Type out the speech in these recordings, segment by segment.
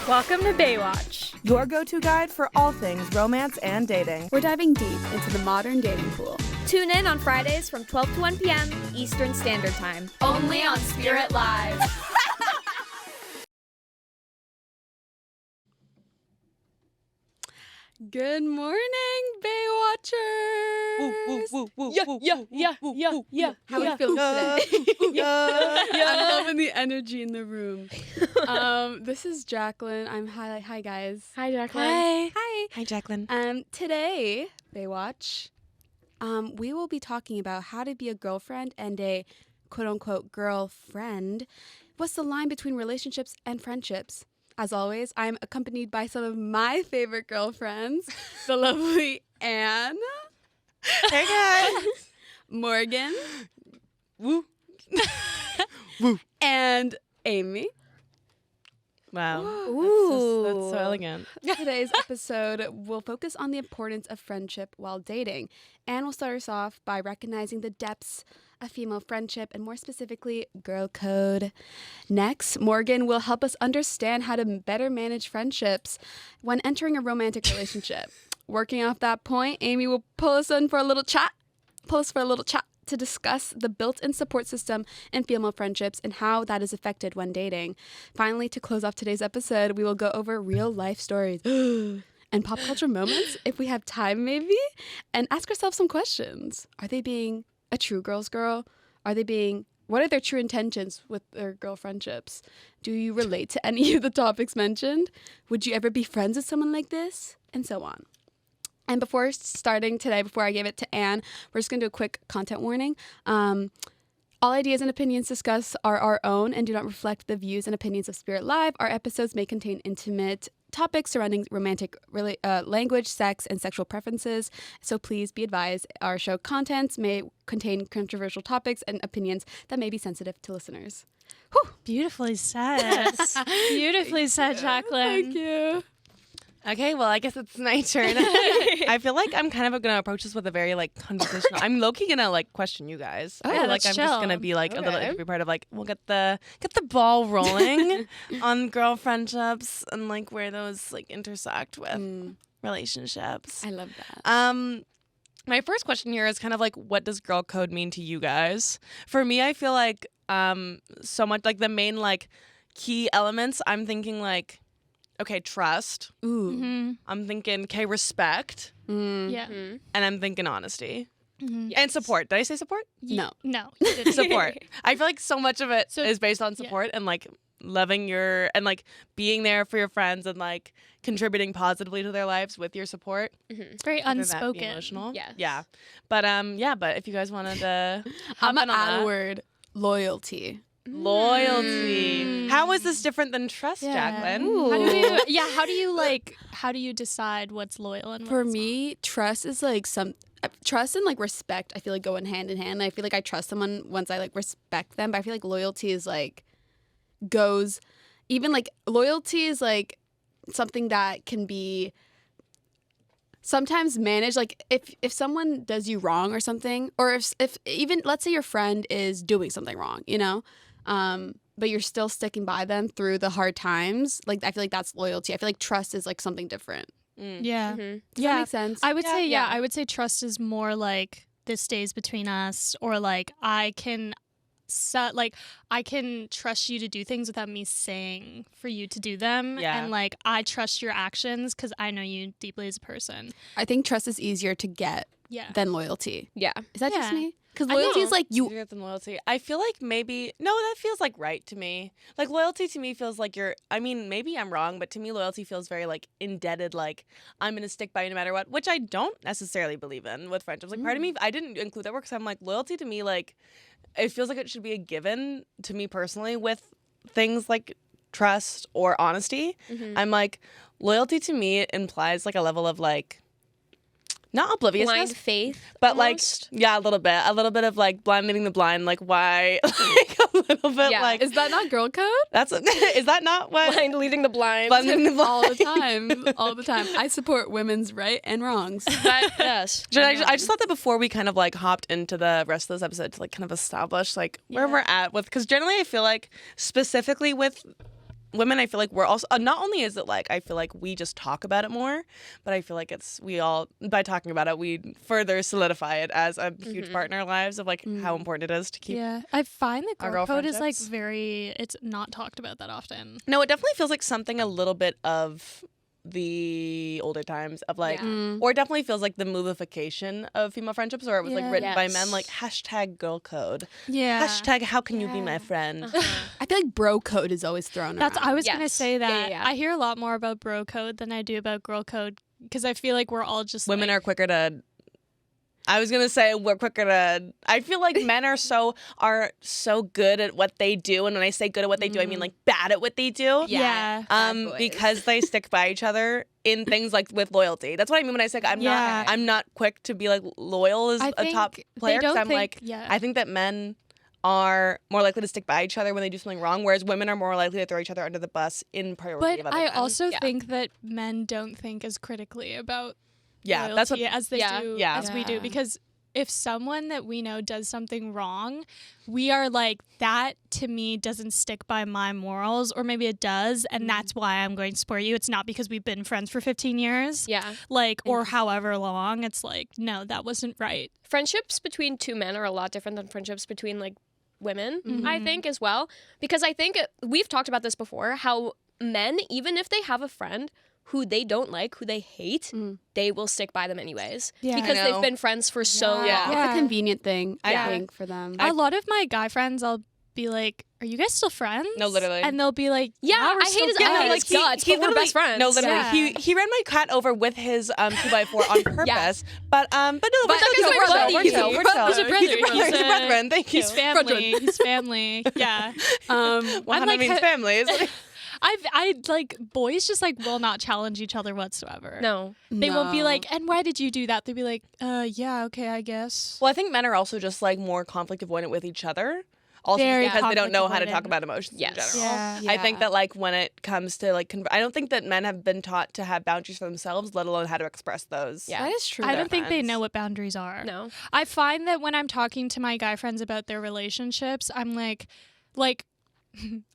Welcome to Baywatch, your go-to guide for all things romance and dating. We're diving deep into the modern dating pool. Tune in on Fridays from 12 to 1 p.m. Eastern Standard Time. Only on Spirit Live. Good morning, Baywatchers! Yeah. How are you feeling today? I'm loving the energy in the room. This is Jacqueline. Hi guys. Hi, Jacqueline. Hi, Jacqueline. Today, Baywatch, we will be talking about how to be a girlfriend and a quote-unquote girlfriend. What's the line between relationships and friendships? As always, I'm accompanied by some of my favorite girlfriends, the lovely Anne. Hey, guys. Morgan. Woo. And Amy. Wow. Ooh. That's so elegant. Today's episode will focus on the importance of friendship while dating. Anne will start us off by recognizing the depths of female friendship and more specifically, girl code. Next, Morgan will help us understand how to better manage friendships when entering a romantic relationship. Working off that point, Amy will pull us for a little chat to discuss the built-in support system in female friendships and how that is affected when dating. Finally, to close off today's episode, we will go over real-life stories and pop culture moments, if we have time maybe, and ask ourselves some questions. Are they being a true girl's girl? What are their true intentions with their girl friendships? Do you relate to any of the topics mentioned? Would you ever be friends with someone like this? And so on. And before starting today, before I give it to Anne, we're just going to do a quick content warning. All ideas and opinions discussed are our own and do not reflect the views and opinions of Spirit Live. Our episodes may contain intimate topics surrounding romantic language, sex, and sexual preferences. So please be advised, our show contents may contain controversial topics and opinions that may be sensitive to listeners. Whew. Beautifully said. Beautifully said, Jacqueline. Thank you. Okay, well, I guess it's my turn. I feel like I'm kind of going to approach this with a very, conversational... I'm low-key going to, question you guys. Oh, I feel let's I'm chill. just going to be, a little Okay. introverted part of, we'll get the ball rolling on girl friendships and, where those, intersect with relationships. I love that. My first question here is kind of what does girl code mean to you guys? For me, I feel like so much, the main, key elements, I'm thinking, okay, trust. Ooh. Mm-hmm. I'm thinking, okay, respect. Yeah. And I'm thinking honesty. Mm-hmm. And support. Did I say support? No. No. Support. I feel like so much of it is based on yeah. support and loving your and being there for your friends and contributing positively to their lives with your support. It's very Whether that be unspoken. emotional. Yes. Yeah. But but if you guys wanted to I'm hop going in to on add a that. word, loyalty. Loyalty. How is this different than trust, Jacqueline? How do you decide what's loyal and For what's me, trust is trust and respect, I feel go in hand in hand. I feel I trust someone once I respect them, but I feel loyalty is goes even loyalty is something that can be sometimes managed. If someone does you wrong or something, or if even let's say your friend is doing something wrong, but you're still sticking by them through the hard times, I feel that's loyalty. I feel trust is something different. Yeah. Does that make sense? I would say, yeah. I would say trust is more this stays between us, or I can I can trust you to do things without me saying for you to do them. Yeah. And I trust your actions because I know you deeply as a person. I think trust is easier to get Yeah. than loyalty. Yeah. Is that just Yeah. me? Because I loyalty is know. you. Easier than loyalty. I feel maybe that feels right to me. Loyalty to me feels you're. I mean, maybe I'm wrong, but to me, loyalty feels very indebted. I'm gonna stick by you no matter what, which I don't necessarily believe in with friendships. Part of me, I didn't include that word because I'm loyalty to me, it feels it should be a given to me personally with things like trust or honesty. I'm loyalty to me implies a level of not obliviousness, Blind faith. but almost. a little bit of blind leading the blind, why a little bit Yeah. Is that not girl code? that's is that not what Blind leading the blind. blind leading the blind? All the time. All the time. I support women's right and wrongs. Yes. I just thought that before we kind of hopped into the rest of this episode to kind of establish where we're at with, because generally I feel specifically with women, I feel like we're also not only is it like I feel like we just talk about it more, but I feel like it's we all by talking about it we further solidify it as a huge part in our lives of like how important it is to keep. Yeah, I find that Our girl girl code is like friendships. it's not talked about that often. No, it definitely feels like something a little bit of the older times of like, or it definitely feels like the movification of female friendships, where it was like Yeah. written by Yes. men, like hashtag girl code, Yeah. hashtag how can you be my friend. I feel like bro code is always thrown That's around. I was gonna Yes. say Yeah, that. yeah. I hear a lot more about bro code than I do about girl code because I feel like we're all just Women like, are quicker to. I was gonna say we're quicker to. I feel like men are so good at what they do, and when I say good at what they do, I mean like bad at what they do. Yeah. Bad boys. Because they stick by each other in things like with loyalty. That's what I mean when I say Yeah. I'm not quick to be like loyal as I a top think player. they 'Cause don't I'm think- like, yeah. I think that men are more likely to stick by each other when they do something wrong, whereas women are more likely to throw each other under the bus in priority of But other I men. also Yeah. think that men don't think as critically about yeah, that's what. loyalty as they Yeah. do Yeah. as we do Yeah. because if someone that we know does something wrong, we are like that to me doesn't stick by my morals, or maybe it does, and that's why I'm going to support you. It's not because we've been friends for 15 years. Yeah. Like, or however long. It's like, no, that wasn't right. Friendships between two men are a lot different than friendships between like women, I Mhm. think, as well. Because I think we've talked about this before, how men, even if they have a friend who they don't like, who they hate, they will stick by them anyways. Yeah. Because I they've know. been friends for so long. Yeah. It's a convenient thing, I Yeah. think, for them. A lot of my guy friends, I'll be like, are you guys still friends? No, literally. And they'll be like, Yeah, we're I still hate his good." I hate his guts, but we're literally- best friends. No, literally, Yeah. he ran my cat over with his 2x4 on purpose. But no, we're But chill, he's we're my chill, buddy. we're He's chill, a we're brother. chill. He's a brother. He's a brethren. Thank you. He's family. He's family. Yeah. Wahana like, means family. It's like- I like boys just like will not challenge each other whatsoever. No. They won't be No. like, and why did you do that? They'll be like, yeah, okay, I guess. Well, I think men are also just like more conflict avoidant with each other. Also Very because they don't know how to conflict talk avoidant. about emotions Yes. in general. Yeah. I think that like when it comes to like I don't think that men have been taught to have boundaries for themselves, let alone how to express those. Yeah. That is true. I don't think they friends. know what boundaries are. No. I find that when I'm talking to my guy friends about their relationships, I'm like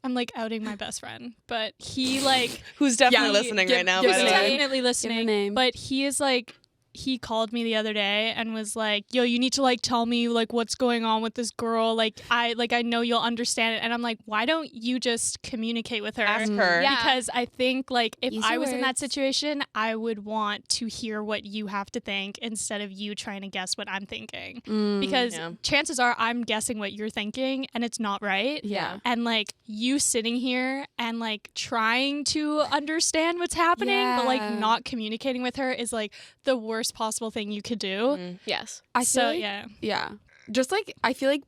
I'm like outing my best friend, but he like Who's definitely Yeah, listening give- right now, give by he's the it a way. name. definitely listening. name. But he is like he called me the other day and was like, yo, you need to like tell me like what's going on with this girl. Like I know you'll understand it. And I'm like, why don't you just communicate with her? Ask her. Yeah. Because I think like if Easy I was in that words. situation, I would want to hear what you have to think instead of you trying to guess what I'm thinking. Because Yeah. chances are I'm guessing what you're thinking and it's not right. Yeah. And like you sitting here and like trying to understand what's happening, but like Yeah. not communicating with her is like the worst possible thing you could do. Yes. I feel So like, yeah. yeah. Just like I feel like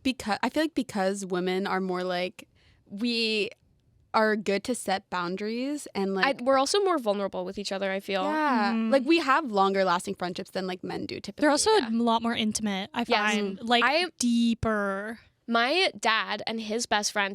because women are more like we are good to set boundaries and like We're also more vulnerable with each other, I feel. yeah, Mhm. like we have longer lasting friendships than like men do typically. They're also Yeah. a lot more intimate, I Yes. find. Like I- deeper. My dad and his best friend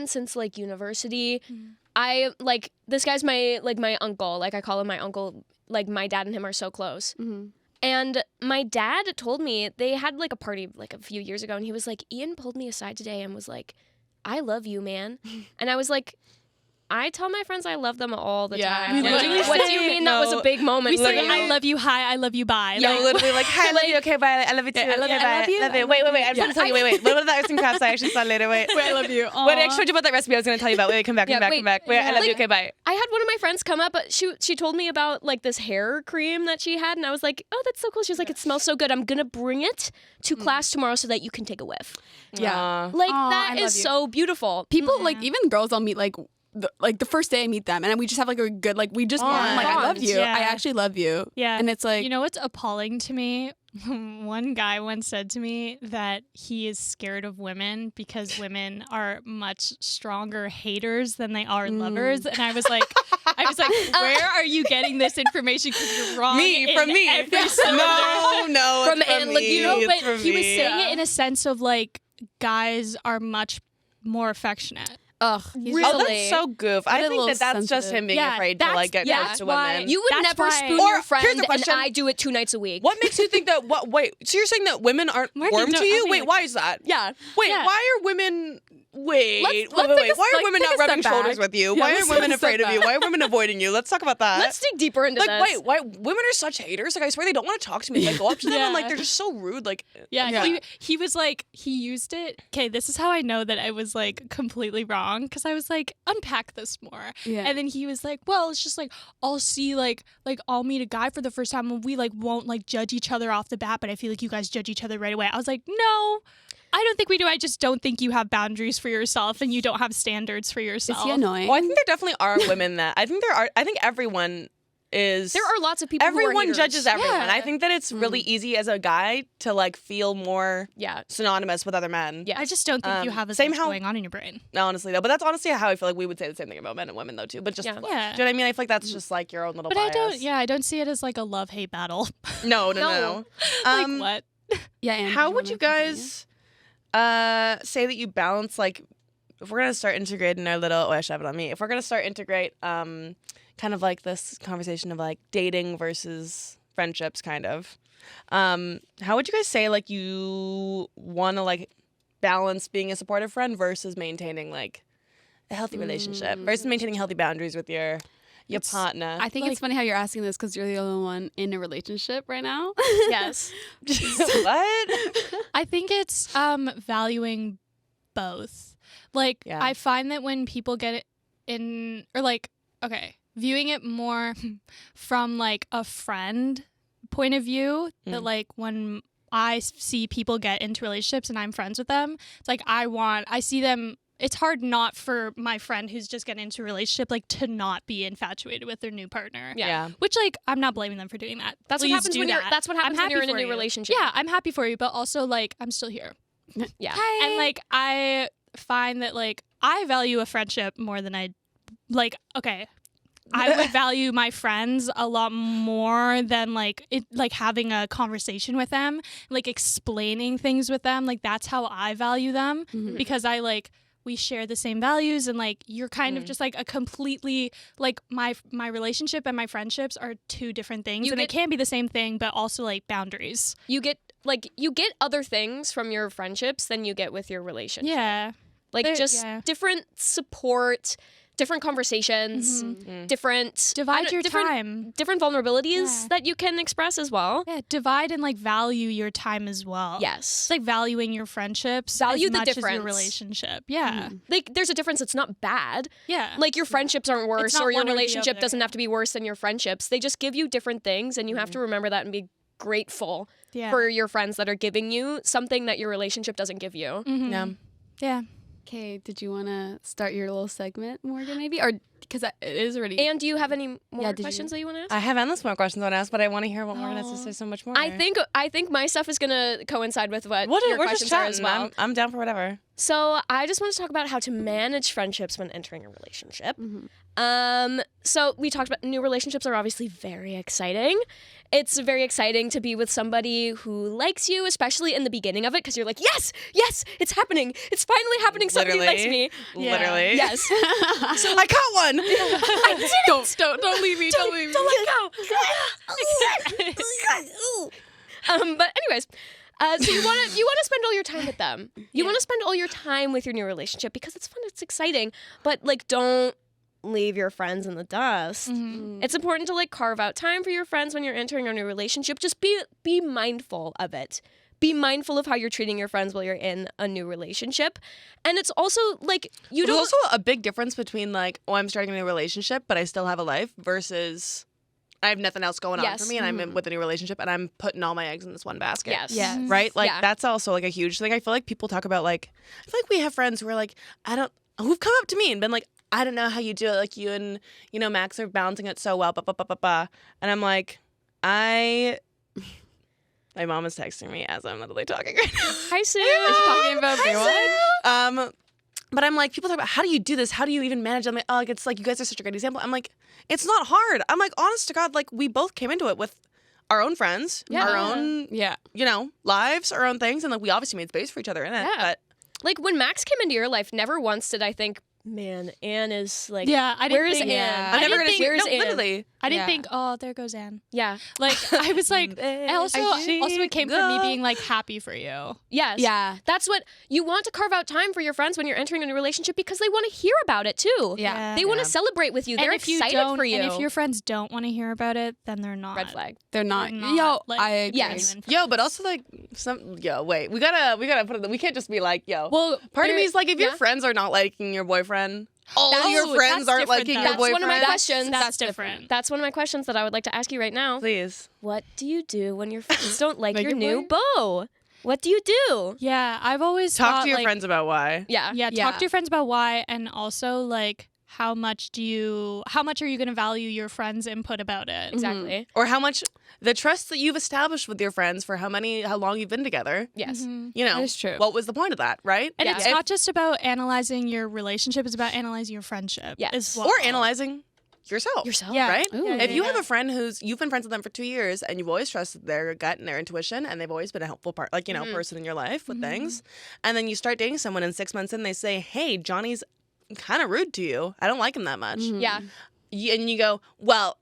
since like university. Mm. I like this guy's my uncle. Like I call him my uncle. Like my dad and him are so close. Mhm. And my dad told me they had like a party like a few years ago, and he was like, Ian pulled me aside today and was like, I love you, man. And I was like, I tell my friends I love them all the Yeah. time. We Like, literally what do you say- mean that was no, a big moment We for say you? I love you, hi, I love you, bye. Yeah, Like, literally like, hi, I love you, okay, bye, I love you too, I love okay, you, I bye, love you, love I you. Wait, I'm Yeah. trying to tell you, wait. What about the arts and crafts I actually saw later? Wait. Wait, I love you. Wait, I Aw. showed you about that recipe I was going to tell you about. Wait, come back. Yeah, wait. Wait, I love you, Like- okay, bye. I had one of my friends come up, but she told me about like this hair cream that she had, and I was like, oh, that's so cool. She was like, it smells so good. I'm gonna bring it to class tomorrow so that you can take a whiff. Yeah. Aw. Like Aw, that I is love you. so beautiful. People like even girls I'll meet like the first day I meet them and we just have like a good like we just bond. Bond. Like I love you. Yeah. I actually love you. Yeah. And it's like You know what's appalling to me? One guy once said to me that he is scared of women because women are much stronger haters than they are lovers. And I was like, where are you getting this information? Because you're wrong. From in me. every cylinder. No, From it's Anne, me. like, You know, It's but from he was me. saying it in a sense of like guys are much more affectionate. ugh. Really? Oh, that's so goof. I a think little that that's just sensitive. him being Yeah, afraid to that's- like get yeah, close to that's why- women. You would That's never why- spoon Or, your here's friend, the and question. I do it 2 nights a week. What makes you think that? Wait, so you're saying that women aren't Marky, warm no, to you? I mean, Wait, like- why is that? Yeah. Wait, Yeah. why are women Wait, Let's wait. take a- Why are like, women take not a step rubbing shoulders back. with you? Yeah, Why let's are take women a step afraid of you? back. Why are women avoiding you? Let's talk about that. Let's dig deeper into like, this. why women are such haters? Like, I swear they don't want to talk to me. Like, go up to them and like Yeah. they're just so rude. Like, Yeah, Yeah. He was like, he used it. Okay, this is how I know that I was like completely wrong because I was like, unpack this more. Yeah. And then he was like, well, it's just like I'll see like I'll meet a guy for the first time and we like won't like judge each other off the bat, but I feel like you guys judge each other right away. I was like, no. I don't think we do. I just don't think you have boundaries for yourself and you don't have standards for yourself. Is he annoying? well, I think there definitely are women that I think there are. I think everyone is. There are lots of people who are Everyone haters. judges everyone. Yeah. I think that it's really easy as a guy to like feel more Yeah. synonymous with other men. Yeah. I just don't think you have as same much how- going on in your brain. Honestly, though, but that's honestly how I feel like we would say the same thing about men and women, though, too. But just, Yeah. do you know Yeah. what I mean? I feel like that's just like your own little But bias. I don't see it as like a love-hate battle. No. No. Like what? Yeah. Anne, How do would you wanna continue? guys say that you balance, like, if we're gonna start integrating our little, oh, I should have it on me. If we're gonna start integrate, kind of like this conversation of like dating versus friendships, kind of. How would you guys say like you want to like balance being a supportive friend versus maintaining like a healthy relationship versus maintaining healthy boundaries with your partner? I think it's funny how you're asking this because you're the only one in a relationship right now. Yes. What? I think it's valuing both. Like Yeah. I find that when people get it in or like okay, viewing it more from like a friend point of view that like when I see people get into relationships and I'm friends with them, it's like I see them. It's hard not for my friend who's just getting into a relationship like to not be infatuated with their new partner. Yeah. Which like I'm not blaming them for doing that. That's what Please happens do when you're. that. That's what happens I'm when you're in happy a for new you. relationship. Yeah, I'm happy for you, but also like I'm still here. Yeah. And like I find that like I value a friendship more than I like okay. I would value my friends a lot more than like it like having a conversation with them, like explaining things with them. Like that's how I value them because I like we share the same values and like you're kind of just like a completely like my relationship and my friendships are two different things and it can be the same thing but also like boundaries. You get other things from your friendships than you get with your relationship. Yeah. Like There- just yeah. different support, different conversations, different Divide your different, time. different vulnerabilities Yeah. that you can express as well. Yeah, divide and like value your time as well. Yes. It's like valuing your friendships Value as the much as difference. your relationship. Yeah. Like there's a difference. It's not bad. Yeah. Like your friendships aren't worse not or your one or the relationship other. doesn't have to be worse than your friendships. They just give you different things and you have to remember that and be grateful yeah. for your friends that are giving you something that your relationship doesn't give you. Mhm. Yeah. Yeah. Okay, did you want to start your little segment, Morgan, maybe? Or because it is already. And do you have any more did you- questions that you want to ask? I have endless more questions I want to ask, but I want to hear what Morgan has to say so much more. I think my stuff is gonna coincide with what What, your we're just questions are as chatting. well. I'm down for whatever. So I just want to talk about how to manage friendships when entering a relationship. So we talked about new relationships are obviously very exciting. It's very exciting to be with somebody who likes you, especially in the beginning of it, because you're like, yes, it's happening. It's finally happening. Somebody likes me. Literally. Yes. So I caught one. I did it. Don't leave me. Don't leave me. Don't let go. But anyways, so you want to spend all your time with them. You want to spend all your time with your new relationship because it's fun, it's exciting. But like, don't leave your friends in the dust. It's important to like carve out time for your friends when you're entering a new relationship. Just be mindful of it. Be mindful of how you're treating your friends while you're in a new relationship. And it's also like you There's don't. also a big difference between like, oh, I'm starting a new relationship, but I still have a life versus I have nothing else going on Yes. for me and I'm in with a new relationship and I'm putting all my eggs in this one basket. Yes. Yes. Right? Like Yeah. that's also like a huge thing. I feel like people talk about like, I feel like we have friends who are like, who've come up to me and been like, I don't know how you do it. Like you and, Max are balancing it so well, And I'm like, my mom is texting me as I'm literally talking right now. Hi, Sue. Talking about Baywatch? But I'm like, people talk about how do you do this? How do you even manage? I'm like, oh, like, it's like you guys are such a great example. I'm like, it's not hard. I'm like, honest to God, like we both came into it with our own friends, our own, Yeah. lives, our own things, and like we obviously made space for each other in it. Yeah. But Like when Max came into your life, never once did I think Man, Anne is like, Yeah, I didn't where is think. Anne? I'm I never didn't gonna think- see. where's No, Anne? literally. I didn't Yeah. think, oh, there goes Anne. Yeah. Like I was like, and also There it came she from me go. being like happy for you. Yes. Yeah. That's what you want to carve out time for your friends when you're entering a new relationship because they want to hear about it too. Yeah. They want Yeah. to celebrate with you. And They're if you excited don't, for you. and if your friends don't want to hear about it, then they're not. Red flag. They're not. They're not, Yo, like, I agree. Yes. Yo, but also like wait, we gotta put it. We can't just be like, yo. Well, Part of there- me is like, if your yeah. friends are not liking your boyfriend, all That's- your friends that's aren't different, liking though. your That's boyfriend. one of my questions. That's different. That's one of my questions that I would like to ask you right now. Please. What do you do when your friends don't like Like your your new beau? What do you do? Yeah, I've always Talk thought, to your like, friends about why. Yeah. Yeah, Yeah. talk to your friends about why, and also like how much are you going to value your friends' input about it? Exactly. Or how much the trust that you've established with your friends for how long you've been together. Yes. Mhm. You know, That is true. what was the point of that, right? And Yeah. it's not just about analyzing your relationship; it's about analyzing your friendship. Yes. as well. Or analyzing yourself. Yourself. Yeah. Right? Ooh. If you Yeah. have a friend you've been friends with them for 2 years and you've always trusted their gut and their intuition and they've always been a helpful part, like, person in your life with things, and then you start dating someone and 6 months in they say, hey, Johnny's kind of rude to you. I don't like him that much. Yeah. And you go, well,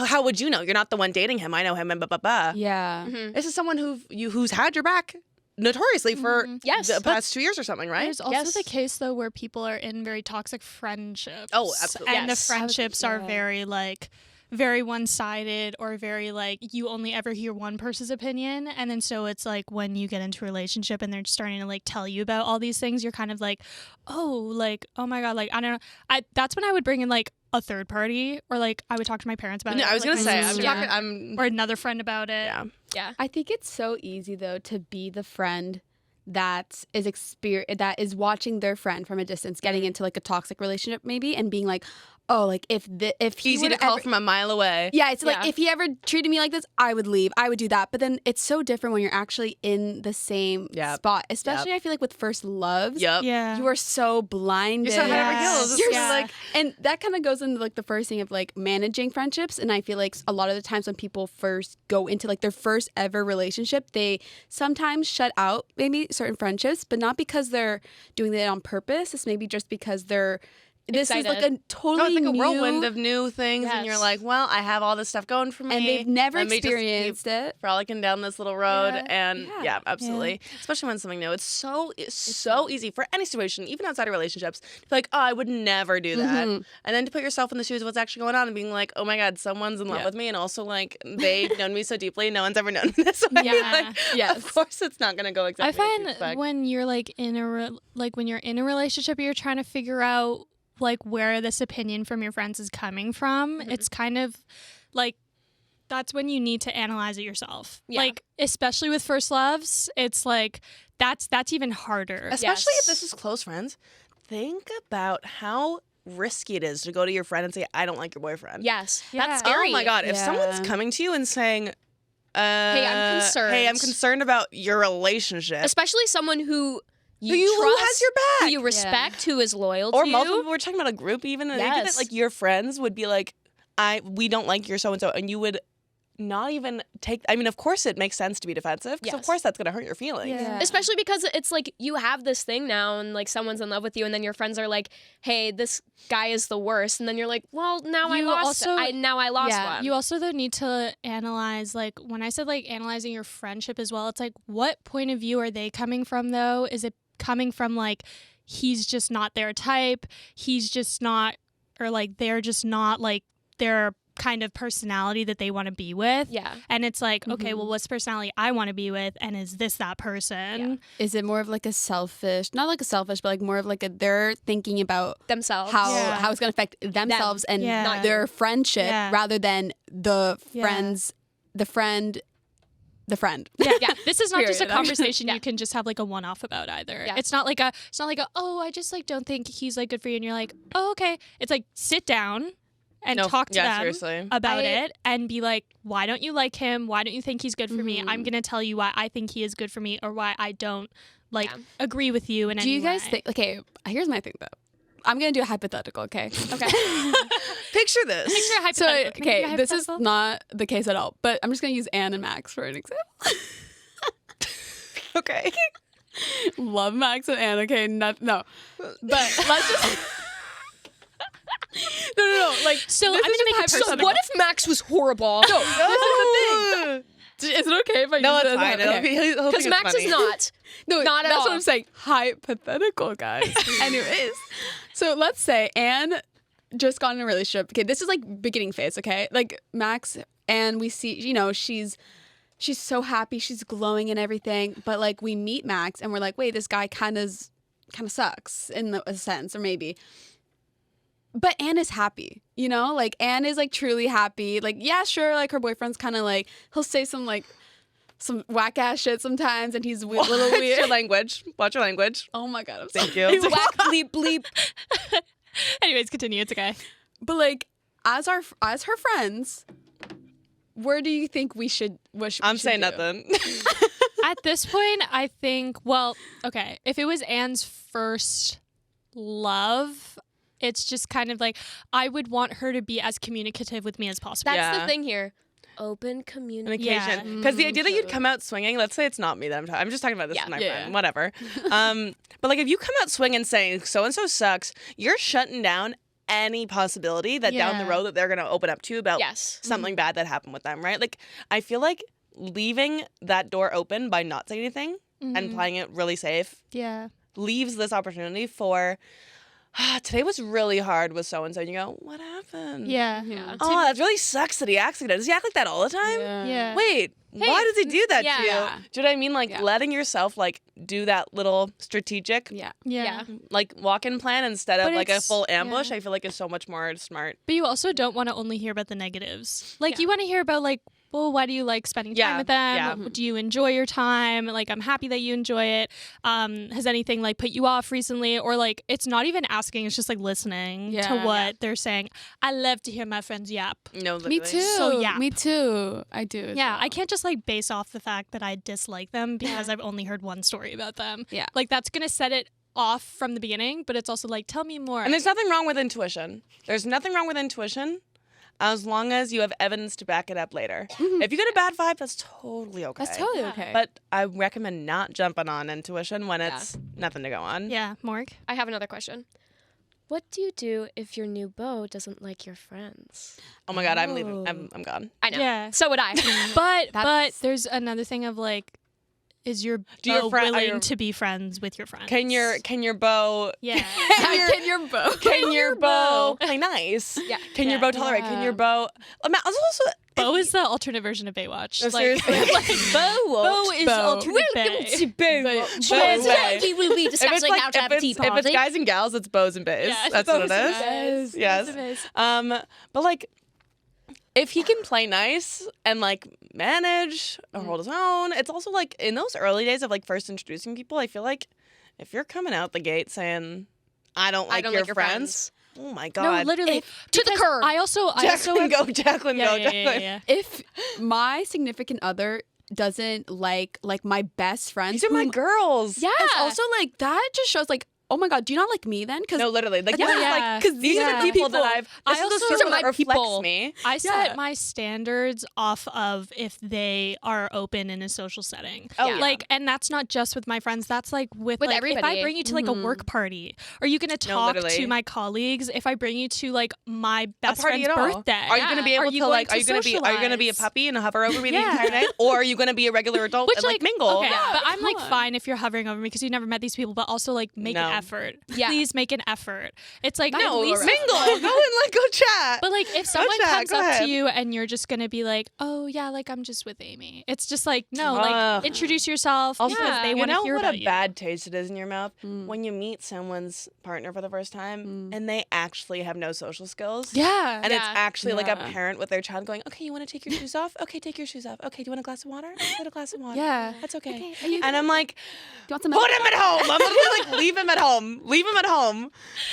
how would you know? You're not the one dating him. I know him and blah, blah, blah. Yeah. This is someone who's had your back notoriously for Yes. the past 2 years or something, right? There's also Yes. the case though where people are in very toxic friendships. Oh, absolutely. And Yes. the friendships are Yeah. very like very one-sided or very like you only ever hear one person's opinion, and then so it's like when you get into a relationship and they're starting to like tell you about all these things, you're kind of like, oh my god, like I don't know. That's when I would bring in like a third party, or like I would talk to my parents about No, it. I was like, gonna my say, sister, I'm or another friend about it. yeah. Yeah. I think it's so easy though to be the friend that is watching their friend from a distance getting into like a toxic relationship maybe and being like, oh, like if he Easy to would call ever, from a mile away. yeah, it's like Yeah. if he ever treated me like this, I would leave. I would do that. But then it's so different when you're actually in the same Yep. spot. Especially I feel like with first loves. Yep. Yeah. You are so blinded. You're so head over Yes. heels. It's You're just like, And that kind of goes into like the first thing of like managing friendships. And I feel like a lot of the times when people first go into like their first ever relationship, they sometimes shut out maybe certain friendships, but not because they're doing it on purpose. It's maybe just because this is like a Excited. totally it's like a new, whirlwind of new things, and you're Yes. like, well, I have all this stuff going for me, and they've never Let me just keep experienced it. frolicking down this little road, Yeah. and Yeah. yeah, absolutely. Especially when something new. It's so easy for any situation, even outside of relationships, to be like, oh, I would never do that, Mhm. and then to put yourself in the shoes of what's actually going on, and being like, oh my god, someone's in love Yeah. with me, and also like they've known me so deeply, no one's ever known me this way. Yeah. Like, Yes. of course, it's not gonna go exactly. I as you find expect. when you're like when you're in a relationship, you're trying to figure out like where this opinion from your friends is coming from. It's kind of like that's when you need to analyze it yourself. Yeah. Like especially with first loves, it's like that's even harder. Especially if Yes. this is close friends, think about how risky it is to go to your friend and say, I don't like your boyfriend. Yes. Yeah. That's scary. Oh my god, if Yeah. someone's coming to you and saying, Hey, I'm concerned. Hey, I'm concerned about your relationship. Especially someone who Who you trust, has your who back. you respect, who is loyal Or to multiple you. people, we're talking about a group even, and they did it, Yes. like your friends would be like, we don't like your so-and-so, and you would not even take, I mean, of course it makes sense to be defensive, because of Yes. course that's going to hurt your feelings. Yeah. Especially because it's like you have this thing now and like someone's in love with you and then your friends are like, hey, this guy is the worst. And then you're like, well, now You I lost also- one. You also though need to analyze, like when I said like analyzing your friendship as well, it's like what point of view are they coming from though? Is it coming from like he's just not their type, he's just not, or like they're just not like their kind of personality that they want to be with? Yeah. And it's like, okay, well, what's personality I want to be with, and is this that person? Is it more of like a selfish, not like a selfish, but like more of like they're thinking about Themselves. Yeah. how it's going to affect themselves and Yeah. not their friendship Yeah. rather than the Yeah. friends, the friend. Yeah, this is not just a Period. conversation Yeah. you can just have like a one-off about either. Yeah. It's not like a oh, I just like don't think he's like good for you, and you're like, oh, okay. It's like sit down and No, talk to yeah, them seriously. about I- it and be like, why don't you like him? Why don't you think he's good for me? I'm gonna tell you why I think he is good for me, or why I don't like Yeah. agree with you in Do any you guys way. think? Okay, here's my thing though. I'm gonna do a hypothetical. Okay. Okay. Picture this. Picture a So hypothetical. Can I give you a this is hypothetical? not the case at all. But I'm just gonna use Anne and Max for an example. Okay. Love Max and Anne. Okay, no. But let's just. No. Like, So this I'm is gonna make just it hypothetical. What if Max was horrible? No, this is the thing. Is it okay if I No, use it's it? fine. It'll be, he'll think Because it's Max funny. is not. No, Not at that's all. what I'm saying. Hypothetical, guys. Anyways, so let's say Anne just got in a relationship. Okay, this is like beginning phase. Okay, like Max, and we see, she's so happy, she's glowing and everything. But like we meet Max, and we're like, wait, this guy kind of sucks in a sense, or maybe. But Anne is happy, like Anne is like truly happy. Like, yeah, sure, like her boyfriend's kind of like, he'll say some whack ass shit sometimes, and he's a little Watch your weird. language. Watch your language. Oh my god, I'm Thank sorry. you. Whack, bleep, bleep. Anyways, continue. It's okay. But like, as her friends, where do you think we should? I'm saying nothing. At this point, I think, well, okay, if it was Anne's first love, it's just kind of like, I would want her to be as communicative with me as possible. That's Yeah. the thing here. Open communication. Yeah. Communication. Because the idea that you'd come out swinging, let's say it's not me that I'm just talking about this Yeah. with my Yeah. friend, whatever. But like if you come out swinging saying so-and-so sucks, you're shutting down any possibility that down the Yeah. road that they're going to open up to you about Yes. something bad that happened with them, right? Like I feel like leaving that door open by not saying anything and playing it really safe Yeah. leaves this opportunity for today was really hard with so-and-so. And you go, what happened? Yeah. Yeah. Oh, that really sucks that he acts like that. Does he act like that all the time? Yeah. Wait, why does he do that yeah. to you? Yeah. Do you know what I mean? Like Yeah. letting yourself like do that little strategic Yeah. Yeah. like walk-in plan instead of But like a it's- full ambush, yeah. I feel like is so much more smart. But you also don't want to only hear about the negatives. Like, Yeah. you want to hear about, like, well, why do you like spending time Yeah, with them? yeah. Do you enjoy your time? Like, I'm happy that you enjoy it. Has anything, like, put you off recently? Or, like, it's not even asking, it's just, like, listening to Yeah. what they're saying. I love to hear my friends yap. No, Me literally. too. So, yeah. Me too. I do. as Yeah, well. I can't just, like, base off the fact that I dislike them because I've only heard one story about them. Yeah. Like, that's going to set it off from the beginning, but it's also, like, tell me more. And there's nothing wrong with intuition. There's nothing wrong with intuition as long as you have evidence to back it up later. If you get a bad vibe, that's totally okay. That's totally Yeah. okay. But I recommend not jumping on intuition when it's nothing to go on. Yeah, Morg? I have another question. What do you do if your new beau doesn't like your friends? Oh my god, I'm leaving. I'm gone. I know. Yeah. So would I. But That's- there's another thing of like, is your Do your beau friend- are willing your- to be friends with your friends? Can your beau Yeah. Can your bow? can your beau play nice? Yeah. Can your beau tolerate? Can your beau? I mean, also Beau is the alternate version of Baywatch. No, Like, seriously. Beau is Beau. alternate Bay. Baywatch. Way. we will be If it's discussing like how to have a tea if it's party. guys and gals, it's bows and bays. Yeah, That's what it bows is. and Yes. But like, if he can play nice and like manage or hold his own, it's also like in those early days of like first introducing people, I feel like if you're coming out the gate saying, "I don't like, don't your, like your friends," oh my No, god, literally. to the Because curb. I also Jacqueline, go, Jacqueline, yeah, go, yeah, Jacqueline. yeah. If my significant other doesn't like my best friends, These are my whom- girls. Yeah. It's also like that just shows like, oh my god, do you not like me then? Because No, literally. Like, Yeah, this is yeah. like, 'Cause these are yeah. the people that I've. This I is the also- circle These are that my reflects people. me. I set Yeah. my standards off of if they are open in a social setting. Oh, yeah. Like, and that's not just with my friends. That's like with like, if I everybody. bring you to like a work party, are you gonna talk literally. to my colleagues? If I bring you to like my best party friend's at all. birthday, Are you going to be Are able you to going like? to Are you going to be a socialize? puppy and hover over me the Yeah. entire night, or are you going to be a regular adult Which and like mingle? Okay, but I'm like come on. fine if you're hovering over me because you never met these people, but also like make No. an effort. Yeah. Please make an effort. It's like No, at least mingle. Go and like go chat. But like if someone chat, comes go up ahead. to you and you're just gonna be like, oh yeah, like I'm just with Amy. It's just like no, Ugh. like introduce yourself Also, because they you want to know hear what about a you. bad taste it is in your mouth when you meet someone's partner for the first time and they actually have no social skills. yeah. And it's Yeah. actually like a Yeah. parent with their child going, okay, you want to take your shoes off? Okay, take your shoes off. Okay, do you want a glass of water? Get a glass of water. Yeah. That's okay. Are you- And I'm like, Do you want some put him at home. I'm literally like, leave him at home. Leave him at home.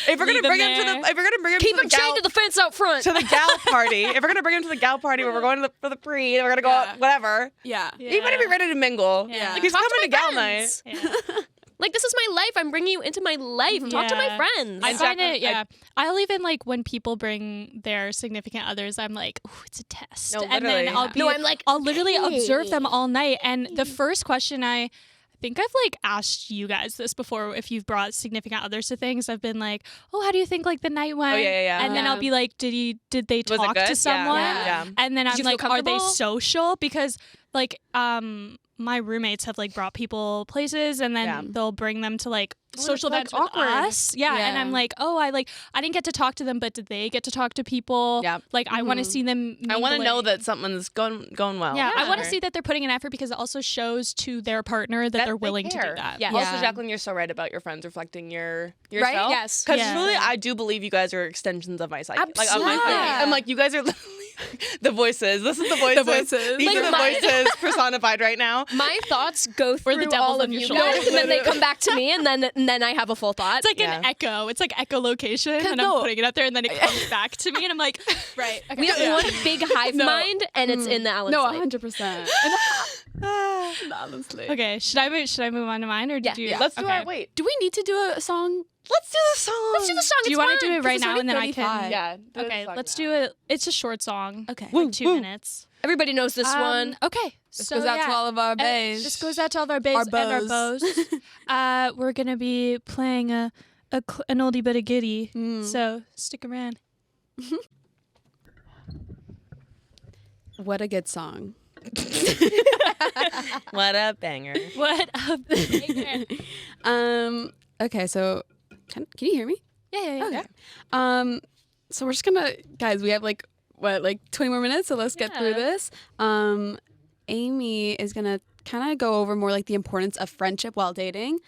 If we're gonna Leave him bring him to there. the, if we're gonna bring him Keep to him the gal, chained to the fence out front. to the gal party, if we're gonna bring him to the gal party where we're going for the pre, and we're gonna go out, whatever. Yeah. He better be ready to mingle. Yeah. Like, he's Talk to coming to my gal friends. night. Yeah. Like, this is my life. I'm bringing you into my life. Talk to my Yeah. friends. I find Jacqueline, it, yeah. I'll even like when people bring their significant others, I'm like, oh, it's a test. No, and literally. then I'll be, No, I'm like, I'll literally hey. observe them all night. And the first question I think I've like asked you guys this before. If you've brought significant others to things, I've been like, "Oh, how do you think like the night went?" yeah. And then I'll be like, "Did they Was it talk good? to someone?" Yeah. And then Did I'm you feel like, "Are they comfortable? social?" Because like my roommates have like brought people places, and then they'll bring them to like social that's events with awkward. us. Yeah, and I'm like, "Oh, I didn't get to talk to them, but did they get to talk to people?" Yeah. Like I want to see them. I want to know mingling. that something's going well. Yeah, I want to Sure. see that they're putting an effort because it also shows to their partner that they're they willing to do care. that. Yeah. Also, Jacqueline, you're so right about your friends reflecting yourself. Yes. Because Yeah. truly, I do believe you guys are extensions of my psyche. Like, Absolutely. I'm like, you guys are literally the voices. This is the voices. voices. These Like are the my- voice personified right now. My thoughts go We're through the devils all on of your you shoulder. guys, and then they come back to me, and then I have a full thought. It's like Yeah. an echo. It's like echolocation, and no. I'm putting it out there, and then it comes back to me, and I'm like, right. Okay. we have one big hive No. mind, and it's in the Alan No, Slate. 100%. Honestly. Okay, should I move on to mine, or did Yeah. you? Let's do okay. our wait. Do we need to do a song? Let's do the song. Let's do the song. Do you want to do it right it's now, already and then I 35. can? Yeah. do the Okay, song let's now. do it. It's a short song. Okay. Like 2 minutes. Everybody knows this one. Okay. This so goes out yeah. to all of our bays. This goes out to all of our bays and our bows. We're gonna be playing an oldie but a goodie. So stick around. What a good song. What a banger. What a banger. Okay, so can you hear me? Yeah. Okay. So we're just gonna, guys, we have like 20 more minutes, so let's get through Yeah. this. Amy is gonna kind of go over more like the importance of friendship while dating.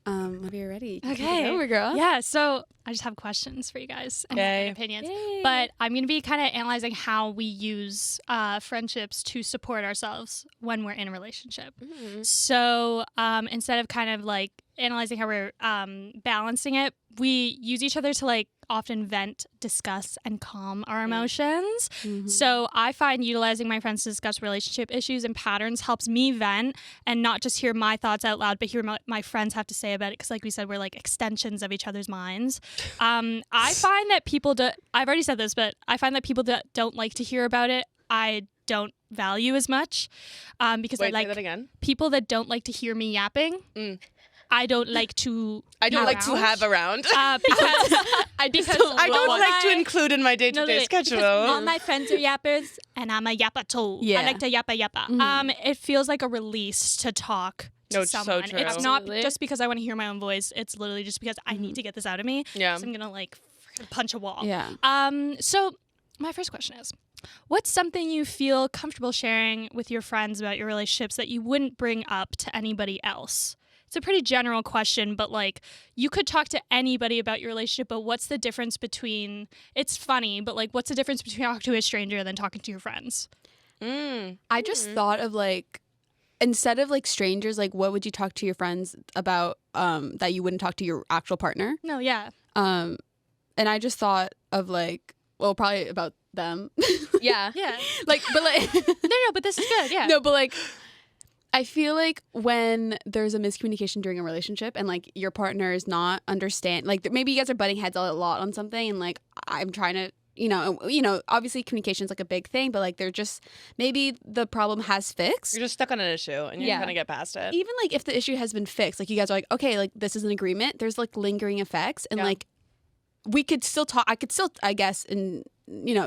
Whenever you're ready, you can take it over, girl. Yeah, so I just have questions for you guys and Yay. opinions. But I'm going to be kind of analyzing how we use friendships to support ourselves when we're in a relationship. So instead of kind of like analyzing how we're balancing it, we use each other to like often vent, discuss, and calm our emotions. So I find utilizing my friends to discuss relationship issues and patterns helps me vent and not just hear my thoughts out loud, but hear my friends have to say about it. Because like we said, we're like extensions of each other's minds. I find that people I've already said this, but I find that people that don't like to hear about it, I don't value as much because Wait, I say that like again. people that don't like to hear me yapping. I don't like to. I don't be like to around, have around. because I don't like to include in my day-to-day schedule. all my friends are yappers, and I'm a yapper too. Yeah. I like to yappa. It feels like a release to talk to No, it's so someone. true. It's not Absolutely. just because I want to hear my own voice. It's literally just because I need to get this out of me. Yeah. So I'm gonna like freaking punch a wall. Yeah. So my first question is, what's something you feel comfortable sharing with your friends about your relationships that you wouldn't bring up to anybody else? It's a pretty general question, but like you could talk to anybody about your relationship, but what's the difference between, it's funny, but like what's the difference between talking to a stranger than talking to your friends? I just thought of like, instead of like strangers, like what would you talk to your friends about that you wouldn't talk to your actual partner? No, yeah. And I just thought of like, well, probably about them. Yeah. Yeah. Like, but like, No, but this is good. Yeah. no, but like, I feel like when there's a miscommunication during a relationship and like your partner is not understand, like maybe you guys are butting heads a lot on something, and like I'm trying to, you know, obviously communication is like a big thing, but like they're just maybe the problem has fixed. You're just stuck on an issue and you're Yeah. trying to get past it. Even like if the issue has been fixed, like you guys are like, okay, like this is an agreement. There's like lingering effects, and Yeah. like we could still talk. I could still, I guess, and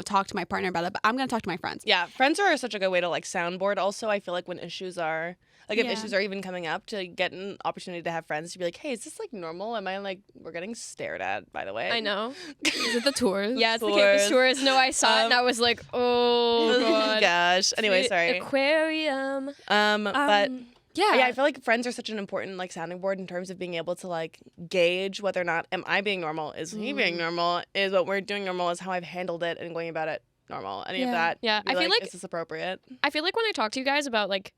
talk to my partner about it. But I'm gonna talk to my friends. Yeah, friends are such a good way to like soundboard. Also, I feel like when issues are like if Yeah. issues are even coming up, to get an opportunity to have friends to be like, hey, is this like normal? Am I like we're getting stared at? By the way, I know. Is it the tours? Yeah, it's the campus tours. No, I saw it and I was like, oh god. Gosh. Anyway, sorry. Aquarium. But Yeah. yeah, I feel like friends are such an important like sounding board in terms of being able to like gauge whether or not am I being normal? Is he being normal? Is what we're doing normal? Is how I've handled it and going about it normal? Any of Yeah. that? Yeah, be I feel like- is this appropriate? I feel like when I talk to you guys about like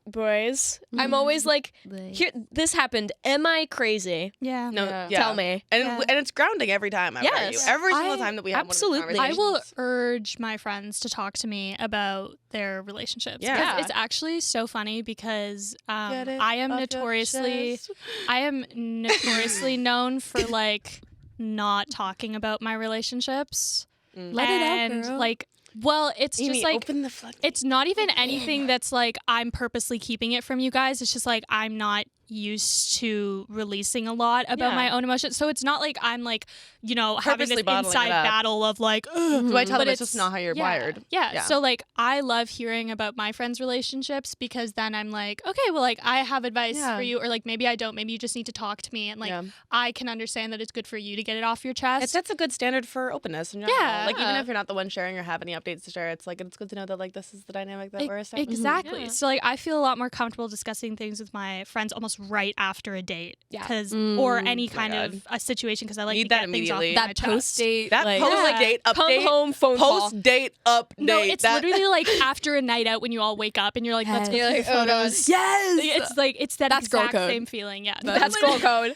boys, I'm always like, here, this happened. Am I crazy? Yeah. No, Yeah. Tell me. And Yeah. and it's grounding every time. I Yes. every single I- time that we have absolutely. one I of these will conversations. urge my friends to talk to me about their relationships. Yeah. 'Cause Yeah. It's actually so funny because Get it I am off your notoriously chest. known for like not talking about my relationships. Let it out, And girl. like Well, it's Amy, just like open the floodgates. it's not even anything that's like I'm purposely keeping it from you guys. It's just like I'm not used to releasing a lot about Yeah. my own emotions. So it's not like I'm like, you know, having this Purposely bottling it inside up. battle of like, ugh. So I tell But them it's just not how you're yeah, wired. Yeah. Yeah. So like I love hearing about my friends' relationships because then I'm like, okay, well like I have advice Yeah. for you, or like maybe I don't. Maybe you just need to talk to me, and like Yeah. I can understand that it's good for you to get it off your chest. It sets a good standard for openness in general. Yeah. Like even if you're not the one sharing or have any updates to share, it's like it's good to know that like this is the dynamic that we're establishing. Exactly. Yeah. So like I feel a lot more comfortable discussing things with my friends almost right after a date. Yeah. Cause or any my kind God. of a situation because I like Need to that get things off immediately. my That chest. post date. That like, post Yeah. date update. Come home phone call. Post date update. No, it's that, literally like after a night out when you all wake up and you're like, let's Yes. go You're through like, oh, photos. Yes. It's like it's that That's girl exact code. same feeling. Yeah. That's girl code.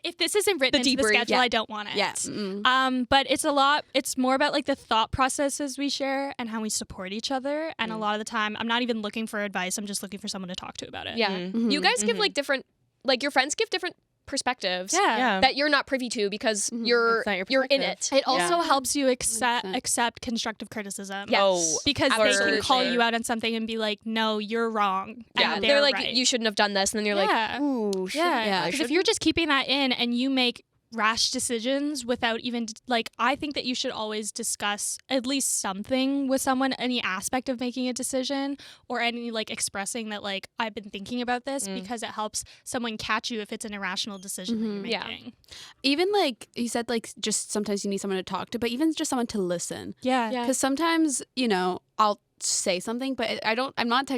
If this isn't written The into the debrief. schedule, Yeah. I don't want it. Yeah. But it's more about like the thought processes we share and how we support each other. And a lot of the time, I'm not even looking for advice. I'm just looking for someone to talk to about it. Yeah. Mm-hmm. You guys give like different, like your friends give different perspectives Yeah. that you're not privy to because you're It's not your you're in perspective. it. It also helps you 100%. accept constructive criticism. Yes. Oh, Because they Absolutely. can call you out on something and be like, no, you're wrong. Yeah, And they're like, right. you shouldn't have done this, and then you're Yeah. like, ooh, shit. Yeah, I because if you're just keeping that in and you make rash decisions without even like, I think that you should always discuss at least something with someone, any aspect of making a decision or any like expressing that like I've been thinking about this because it helps someone catch you if it's an irrational decision that you're Yeah. making. Even like you said, like just sometimes you need someone to talk to, but even just someone to listen. Yeah. Yeah. Because sometimes, you know, I'll say something, but I'm not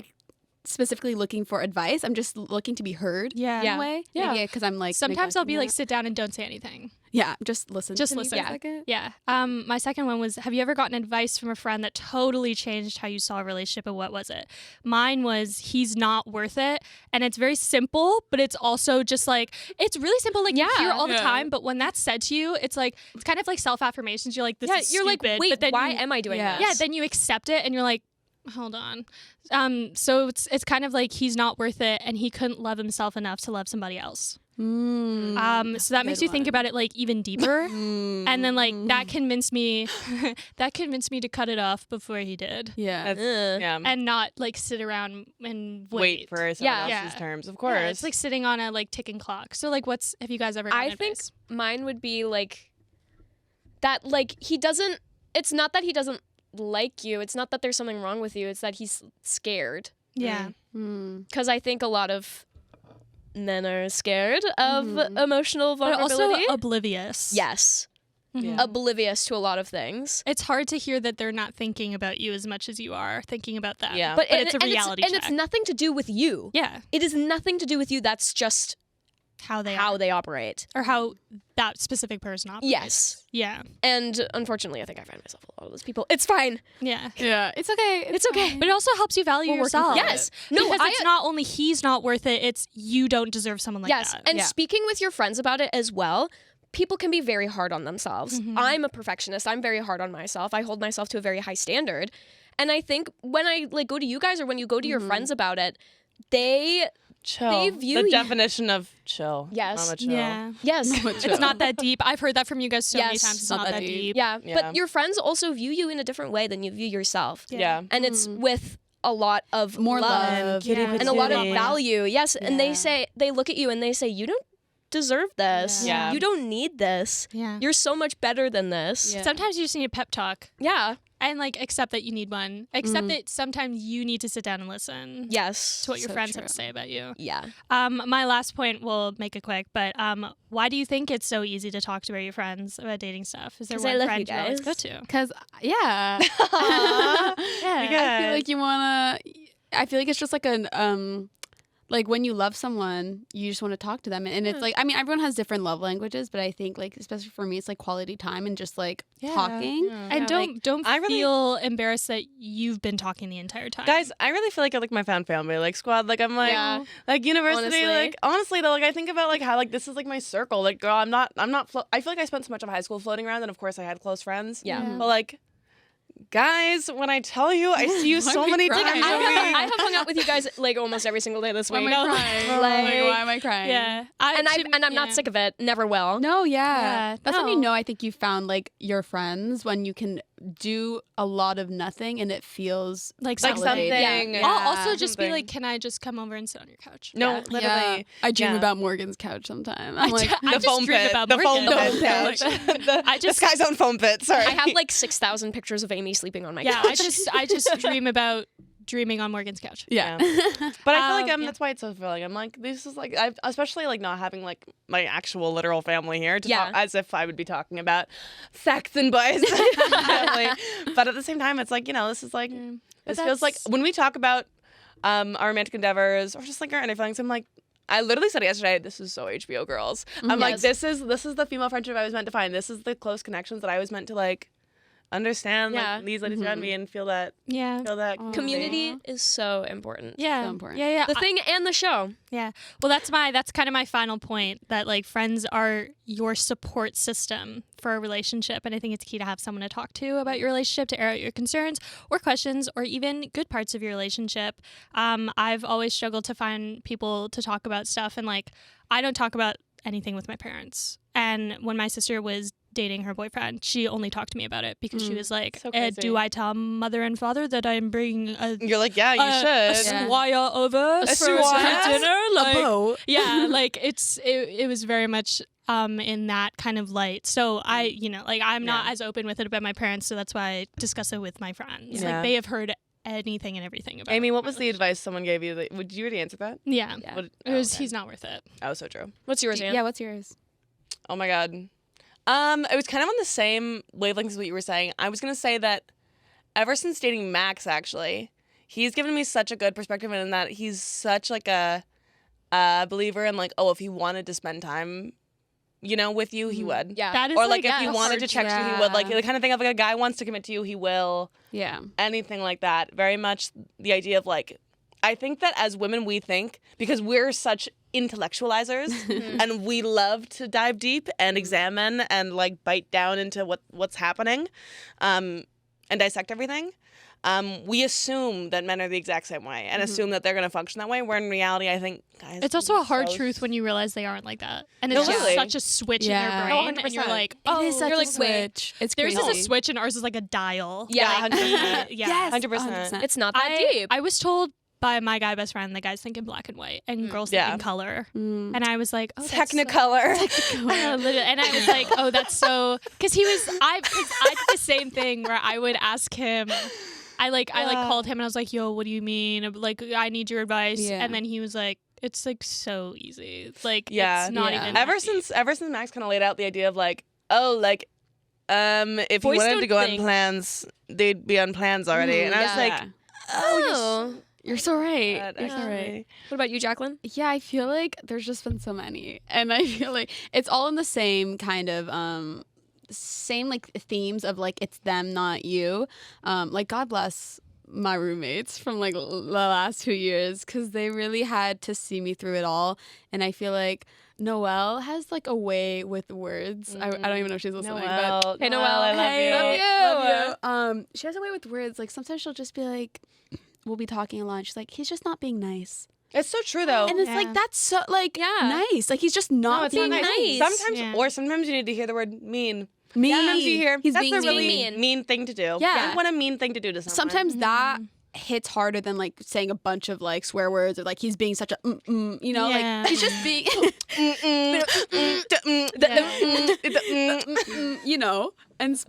specifically looking for advice. I'm just looking to be heard. Yeah. In Yeah. a way. Yeah. Yeah. Because I'm like Sometimes I'll be like, neglecting sit down and don't say anything. that. Yeah. Just listen. Just to me listen. for a second. Yeah. My second one was, have you ever gotten advice from a friend that totally changed how you saw a relationship, and what was it? Mine was, he's not worth it. And it's very simple, but it's also just like, it's really simple. Like you hear all the Yeah. time, but when that's said to you, it's like, it's kind of like self-affirmations. You're like, this is You're stupid. like, wait, but then why you, am I doing Yeah. this? Yeah, then you accept it and you're like, hold on. So it's kind of like he's not worth it and he couldn't love himself enough to love somebody else. So that makes you think about it like even deeper. And then like that convinced me to cut it off before he did. Yeah. That's, yeah. And not like sit around and wait for someone Yeah. else's Yeah. terms, of Yeah, course. it's like sitting on a like ticking clock. So like have you guys ever gotten I think advice? mine would be like that. Like he doesn't. It's not that he doesn't like you. It's not that there's something wrong with you. It's that he's scared. Yeah. Because I think a lot of men are scared of emotional But vulnerability. also oblivious. yes, Yeah. oblivious to a lot of things. It's hard to hear that they're not thinking about you as much as you are thinking about them. Yeah. But, But it's a reality and it's nothing to do with you. Yeah. It is nothing to do with you. That's just How they how are. they operate. Or how that specific person operates. Yes. Yeah. And unfortunately, I think I find myself a lot of those people. It's fine. Yeah. Yeah. It's okay. It's okay. But it also helps you value We're working yourself. through Yes. No, because I it's not only he's not worth it, it's you don't deserve someone like yes. that. And Yeah. speaking with your friends about it as well, people can be very hard on themselves. I'm a perfectionist. I'm very hard on myself. I hold myself to a very high standard. And I think when I like go to you guys or when you go to your friends about it, they Chill. They view the you- definition of chill. Yes. Mama chill. Yeah. yes. It's not that deep. I've heard that from you guys so many Yes. times. It's not that deep. Yeah. Yeah. But your friends also view you in a different way than you view yourself. Yeah. And it's with a lot of More love, love. Yeah. and a lot of Kitty. value. Yes. And Yeah. they look at you and they say, you don't deserve this. Yeah. You don't need this. Yeah. You're so much better than this. Yeah. Sometimes you just need a pep talk Yeah. and like accept that you need one. Accept that sometimes you need to sit down and listen Yes. to what your So friends true. have to say about you. Yeah. My last point, we'll make it quick, but why do you think it's so easy to talk to your friends about dating stuff? Is there 'Cause I one love friend you you always go guys. to? Because, yeah. Yeah. I feel like you want to, I feel like it's just like like when you love someone, you just want to talk to them. And it's like, I mean, everyone has different love languages, but I think like, especially for me, it's like quality time and just like talking. And don't I really- feel embarrassed that you've been talking the entire time. Guys, I really feel like you're like my found family, like squad. Like I'm like, Yeah. like university. Honestly. Like honestly though, like I think about like how like this is like my circle. Like girl, I'm not. I feel like I spent so much of high school floating around, and of course I had close friends. Yeah. But like, guys, when I tell you, I see you so Why are we many crying? times a week. I have hung out with you guys like almost every single day this Why am week. I crying? Like- Why am I crying? Yeah. And I'm not sick of it. Never will. No, yeah. Yeah, That's when you no. know I think you found like your friends when you can do a lot of nothing and it feels Like Like something. something. Yeah. I'll also just be something. like, can I just come over and sit on your couch? No, Yeah. literally. Yeah. I dream Yeah. about Morgan's couch sometime. I'm like, I The just foam dream pit. about The foam Morgan. pit No, couch. The Sky's own foam pit. Sorry. I have like 6,000 pictures of Amy sleeping on my Yeah, couch. I just dream about dreaming on Morgan's couch. yeah. But I feel like Yeah. that's why it's so fulfilling. I'm like, this is like, I've especially like not having like my actual literal family here to Yeah. talk as if I would be talking about sex and boys. Family. But at the same time, it's like, this is like, this feels like when we talk about our romantic endeavors or just like our inner feelings, I'm like, I literally said it yesterday, this is so HBO girls. I'm like, Yes. this is the female friendship I was meant to find. This is the close connections that I was meant to like understand Yeah. like these ladies around me and feel that Yeah. Community is so important. Yeah. So important. Yeah. The thing and the show. Yeah. Well, that's kind of my final point, that like friends are your support system for a relationship. And I think it's key to have someone to talk to about your relationship, to air out your concerns or questions or even good parts of your relationship. I've always struggled to find people to talk about stuff. And like, I don't talk about anything with my parents. And when my sister was dating her boyfriend, she only talked to me about it because she was like, So crazy. do I tell mother and father that I'm bringing You're like, yeah, you a should. squire over for squire? dinner? Like, boat. yeah, like it was very much in that kind of light. So I, I'm not as open with it about my parents, so that's why I discuss it with my friends. Yeah. Like they have heard anything and everything about Amy, what my was the advice someone gave you? Would you already answer that? Yeah. What- It was okay. he's not worth it. Oh, so true. What's yours, Anne? Yeah, what's yours? Oh my god. It was kind of on the same wavelength as what you were saying. I was gonna say that ever since dating Max, actually, he's given me such a good perspective in that he's such like a believer in like, if he wanted to spend time, with you, he would. Yeah. That is Or like if yeah, he wanted to hard text you, he would. Like Yeah. the kind of thing of like a guy wants to commit to you, he will. Yeah. Anything like that. Very much the idea of like, I think that as women we think, because we're such intellectualizers and we love to dive deep and examine and like bite down into what's happening and dissect everything. We assume that men are the exact same way and assume that they're going to function that way, where in reality I think guys It's can also be a hard so truth when you realize they aren't like that. And No, it's just really. such a switch in Yeah. your No, brain. And you're 100%. like, It is such you're a like, wait, switch. It's theirs crazy. is a switch and ours is like a dial. Yeah, 100%. Yeah. Yes, 100%. It's not that deep. I was told by my guy best friend that guys think in black and white and girls think Yeah. in color. Mm. And I was like, oh, that's so- Technicolor. Literally. And I was like, oh, that's so, because I did the same thing where I would ask him, I called him and I was like, yo, what do you mean? Like, I need your advice. Yeah. And then he was like, it's like so easy. Like, Yeah. it's not Yeah. even ever that deep. since Max kind of laid out the idea of like, if Boys you wanted don't to go think. on plans, they'd be on plans already. And I was like, Oh. You're so right. God, You're so right. actually. What about you, Jacqueline? Yeah, I feel like there's just been so many, and I feel like it's all in the same kind of same like themes of like it's them, not you. Like God bless my roommates from like the last 2 years because they really had to see me through it all, and I feel like Noelle has like a way with words. I don't even know if she's listening, but Noelle, Hey, Noelle, Noelle. I love Hey, you. love you. She has a way with words. Like sometimes she'll just be like, we'll be talking a lot. And she's like, he's just not being nice. It's so true though. And it's Yeah. like that's so like Yeah. nice. Like he's just not no, it's being not nice. nice. Sometimes, Yeah. sometimes you need to hear the word mean. mean. Sometimes you hear he's that's being a really mean. mean thing to do. Yeah. What a mean thing to do to someone. Sometimes that hits harder than like saying a bunch of like swear words or like he's being such a Yeah. like he's just being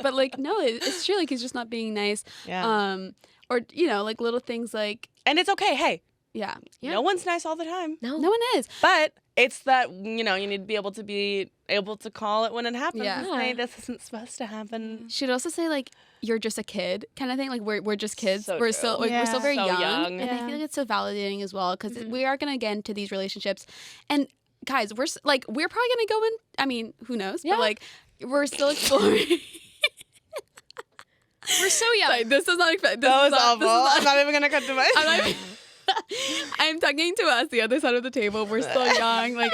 but like no, it's true, like he's just not being nice. Yeah. Or like little things like And it's okay. Hey, yeah, Yeah. no one's nice all the time. No. no one is. But it's that, you need to be able to call it when it happens. Yeah. And say, this isn't supposed to happen. She'd also say like you're just a kid kind of thing. Like we're just kids. So we're true. still we're still Yeah. very So young. and I Yeah. feel like it's so validating as well because we are gonna get into these relationships, and guys, we're probably gonna go in. I mean, who knows? Yeah. But like we're still exploring. We're so young. Sorry, this is not expected. That was awful. I'm not even going to cut to my... I'm talking to us, the other side of the table. We're still young. Like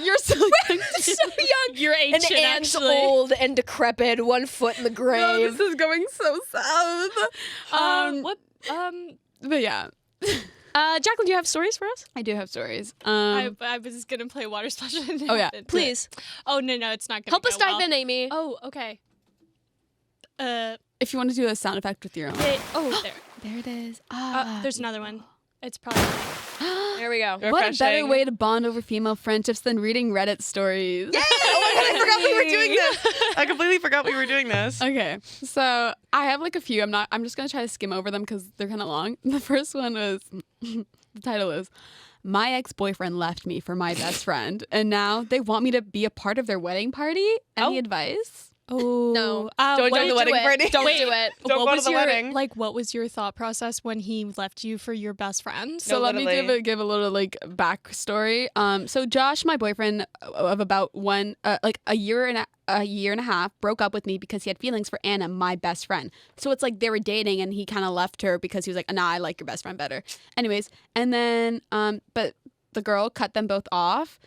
you're still young. so young. You're And ancient, Anne's actually. old and decrepit, 1 foot in the No, grave. this is going so south. But yeah, Jacqueline, do you have stories for us? I do have stories. I was gonna play water splash. Oh, yeah. Please. Oh no, it's not gonna Help us go dive well. in, Amy. Oh, okay. if you want to do a sound effect with your own. There it is. There's another one. It's probably There we go. What a better Refreshing. way to bond over female friendships than reading Reddit stories. Oh my god, I forgot we were doing this. I completely forgot we were doing this. Okay, so I have like a few. I'm just gonna try to skim over them because they're kind of long. The first one was the title is "My ex-boyfriend left me for my best friend, and now they want me to be a part of their wedding party. Any advice?" Oh No. Don't what join the did- wedding party. Don't do it. Don't what go to was the your wedding. what was your thought process when he left you for your best friend? So No, let me literally. give a little like backstory. So Josh, my boyfriend of about a year and a half, broke up with me because he had feelings for Anna, my best friend. So it's like they were dating, and he kind of left her because he was like, "Nah, I like your best friend better." Anyways, and then but the girl cut them both off.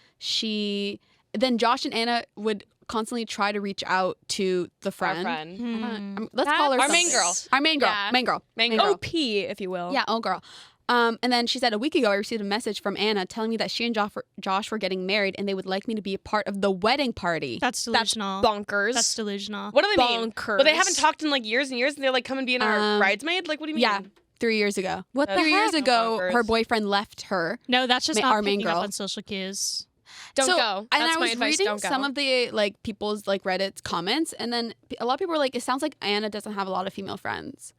Then Josh and Anna would constantly try to reach out to the Our friend. friend. Let's call her Our main something. girl. Our main girl. Yeah. Main girl. Main Main girl. girl. OP, if you will. Yeah, oh girl. And then she said a week ago I received a message from Anna telling me that she and Josh were getting married and they would like me to be a part of the wedding party. That's delusional. Bonkers. That's delusional. What do they mean? Bonkers. But they haven't talked in like years and years, and they're like, come and be in our bridesmaid? Like, what do you mean? Yeah, 3 years ago. What the 3 years heck? ago, Bonkers. her boyfriend left her. No, that's just Ma- not our main picking up girl. on social cues. Don't So- go. And That's I my was advice. reading Don't go. some of the like people's like Reddit comments, and then a lot of people were like, "It sounds like Anna doesn't have a lot of female friends."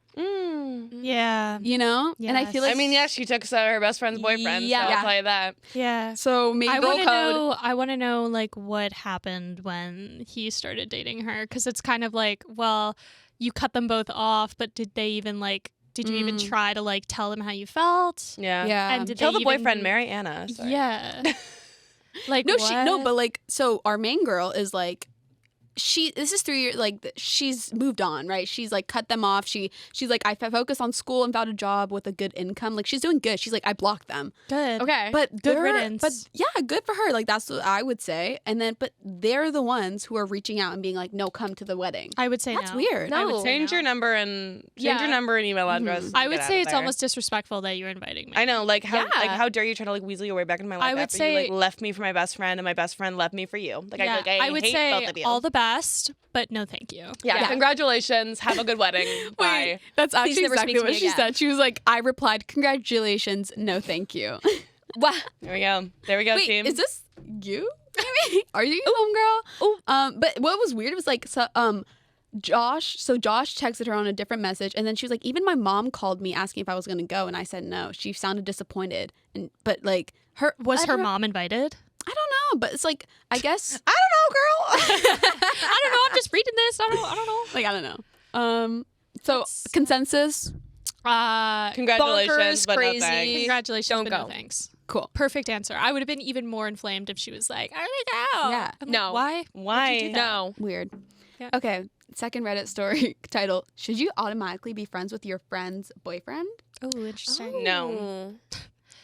Yeah. You know, and I feel like I mean, yeah, she took her best friend's boyfriend. Yeah. So I'll tell you that. Yeah. so maybe I girl want to code. know. I want to know like what happened when he started dating her, because it's kind of like, well, you cut them both off, but did they even like? Did you even try to like tell them how you felt? Yeah. Yeah. And did Kill they the boyfriend, even- marry Anna. Sorry. Yeah. Like No, what? but like, so our main girl is like, this is 3 years, like, she's moved on, right? She's like cut them off. She's like, I focus on school and found a job with a good income. Like, she's doing good. She's like, I blocked them. Good. Okay. But Good they're- riddance. But yeah, good for her. Like, that's what I would say. And then, but they're the ones who are reaching out and being like, no, come to the wedding. I would say That's no. weird. I would No. say Change no. your number and Yeah. email address. I and would get out say of it's there. almost disrespectful that you're inviting me. I know, like how Yeah. how dare you try to like weasel your way back into my life I would after say- you like left me for my best friend and my best friend left me for you. Like Yeah, I would hate say both of you. all the best, but no, thank you. yeah, congratulations. Have a good wedding. Bye. Wait, that's actually never exactly speak to what me she again. said. She was like, I replied, congratulations, no thank you. Wow. There we go. There we go, Wait, team. is this you? Are you homegirl? But what was weird was like, Josh texted her on a different message, and then she was like, even my mom called me asking if I was gonna go, and I said no. She sounded disappointed, but like Was I her don't know- mom invited? I don't know, but it's like I guess I don't know, girl. I don't know. I'm just reading this. I don't know. like I don't know. So consensus, Congratulations, Bonkers, but crazy. no thanks. Congratulations, Don't but no go. thanks. cool. Perfect answer. I would have been even more inflamed if she was like, I want to go. Yeah. I'm No. Like, why? Why? No. Weird. Yeah. Okay, second Reddit story title: should you automatically be friends with your friend's boyfriend? Oh, interesting. No.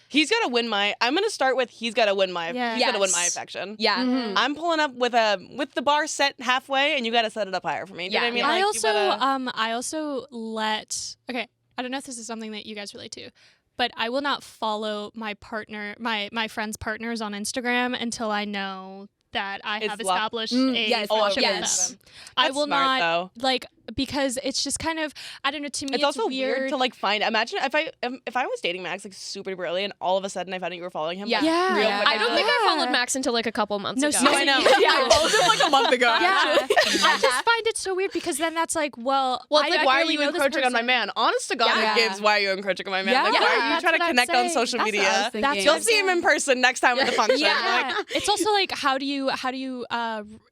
He's got to win my. I'm gonna start with he's got to win my. Yeah. He's got to win Yes. my affection. Yeah. Mhm. I'm pulling up with the bar set halfway, and you got to set it up higher for me. Do you know what I mean? Yeah. Like, you I also let. Okay, I don't know if this is something that you guys relate to, but I will not follow my partner, my friends' partners on Instagram until I know that I It's have locked. established Mm, a yes, friendship yes. with them. I That's will smart, not though. like, because it's just kind of, I don't know. To me, It's also weird weird to like find. Imagine if I was dating Max like super early, and all of a sudden I found out you were following him. Yeah. Like, Yeah. real Yeah. quick. I don't think I Yeah. followed Max until like a couple months No, ago. No, I know. Yeah, I followed him like a month ago. Yeah, actually. I just find it so weird because then that's like, well, Well, it's I like, why are barely you know this encroaching on my person. man? Honest to God, Yeah. Gibbs, why are you encroaching on my man? Yeah. Like, why are you That's trying to what I'm connect on saying. social That's what I media? was thinking. That's You'll what see him in person next time at the function. Yeah, Like, it's also like how do you